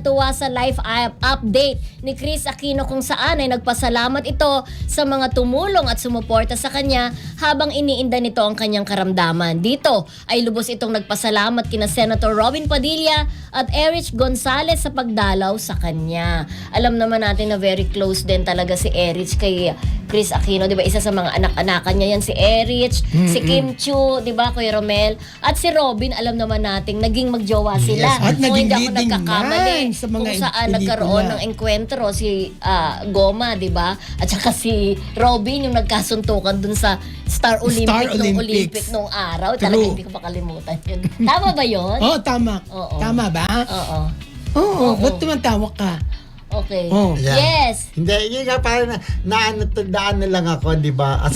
natuwa sa live update ni Kris Aquino kung saan ay nagpasalamat ito sa mga tumulong at sumuporta sa kanya habang iniinda nito ang kanyang karamdaman. Dito ay lubos itong nagpasalamat kina Senator Robin Padilla at Erich Gonzalez sa pagdalaw sa kanya. Alam naman natin na very close din talaga si Erich kay Kris Aquino, 'di ba? Isa sa mga anak-anakan niya yan si Erich, si Kim Chiu, 'di ba, Kuya Romel, at si Robin, alam naman nating naging magjowa sila. Yes. At Kung naging hindi ako leading nagkakamali, man sa mga kung saan pelikula. nagkaroon ng enkwentro si Goma, 'di ba? At saka si Robin yung nagkasuntukan dun sa Star Olympic nung Olympics. Olympic nung araw. True. Talaga hindi ko makalimutan yun. Tama ba yun? Oh, tama. Oo. Tama ba? Oo. Oo. Ba't tumatawa ka? Okay. Oh. Yeah. Yes. Hindi, yun nga parang naano lang ako, di ba? As,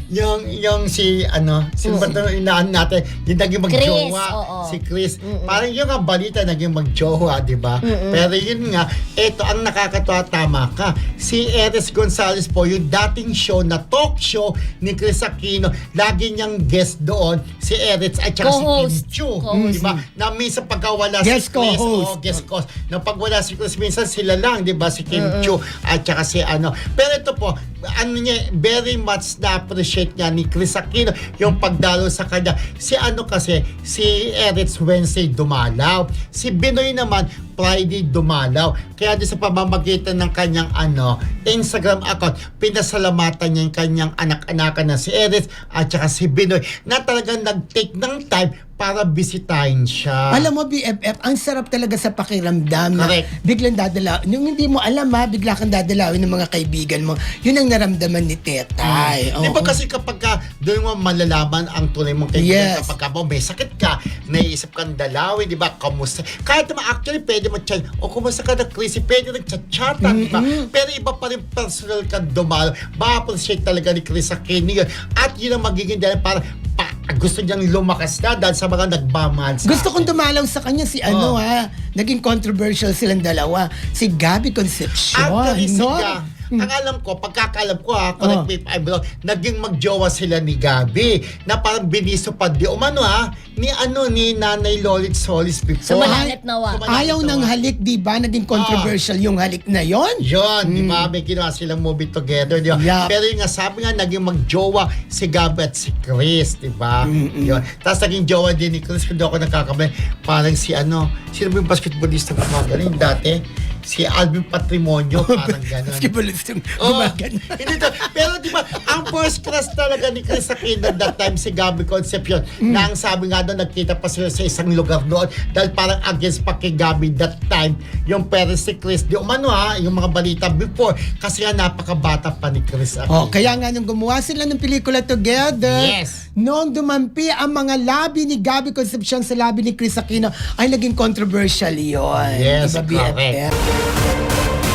yung si, sino ba ito inaan natin, yung naging magjowa, oo. si Chris. Parang yung nga balita naging magjowa, di ba? Pero yun nga, ito ang nakakatawa, tama ka. Si Erich Gonzalez po, yung dating show na talk show ni Kris Aquino, lagi niyang guest doon, si Erich at saka si Kim Co-host. Chiu. Co-host. Di ba? Na minsan pagkawala Guest si Chris, co-host. guest host. Na pagwala si Chris, minsan sila lang, di ba? Si Kim Chiu at saka si Pero ito po, niya, very much na-appreciate niya ni Kris Aquino yung pagdalo sa kanya. Si kasi, si Erich Wednesday dumalaw. Si Binoy naman, Friday dumalaw. Kaya di sa pamamagitan ng kanyang Instagram account, pinasalamatan niya yung kanyang anak-anakan na si Erich at saka si Binoy na talagang nag-take ng time para bisitahin siya. Alam mo, BFF, ang sarap talaga sa pakiramdam na Correct. biglang dadalaw. Yung hindi mo alam bigla kang dadalawin ng mga kaibigan mo. Yun ang naramdaman ni Tetay. Di ba Oo. kasi kapag doon mo malalaman ang tunay mong kaibigan, Yes. kapag may sakit ka, naiisip kang dalawin, di ba? Kamusta? Kahit naman actually, pwede mo chat, kumusta ka na, Chrissy? Pwede nag-chat-chatan, di ba? Pero iba pa rin personal ka dumalo. Ma-appreciate talaga ni Kris Aquino yun. At yun ang magiging dahil para gusto niyang lumakas na dahil sa mga nagmamahal sa Gusto kong akin. dumalaw sa kanya si naging controversial silang dalawa. Si Gabby Concepcion. Actually, no? ang alam ko, pagkakalam ko correct me if I'm wrong, naging magjowa sila ni Gabi na parang biniso pa di ni Nanay Lolit Solis before. Sa Malanet Nawa. Ayaw ng halik, di ba? Naging controversial yung halik na yon. Yun, di ba? May ginawa silang movie together, di ba? Yeah. Pero yung nga, sabi nga, naging magjowa si Gabi at si Chris, di ba? Yun. Tapos naging jowa din ni Chris, kung di ako nagkakamali, parang sino ba yung basketballista gumagaling dati? Si Alvin Patrimonio, parang gano'n. Basketballist yung Oh, gumagano. hindi to. Pero di ba, ang first crush talaga ni Kris Aquino that time si Gabby Concepcion na ang sabi nga doon, nagkita pa sila sa isang lugar doon dahil parang against pa kay Gabby that time yung parents si Chris. Di umano yung mga balita before kasi nga napakabata pa ni Kris Aquino. Kaya nga nung gumawa sila ng pelikula together, Yes. noong dumampi ang mga labi ni Gabby Concepcion sa labi ni Kris Aquino, ay naging controversial yun. Yes, Diba, correct. BFF?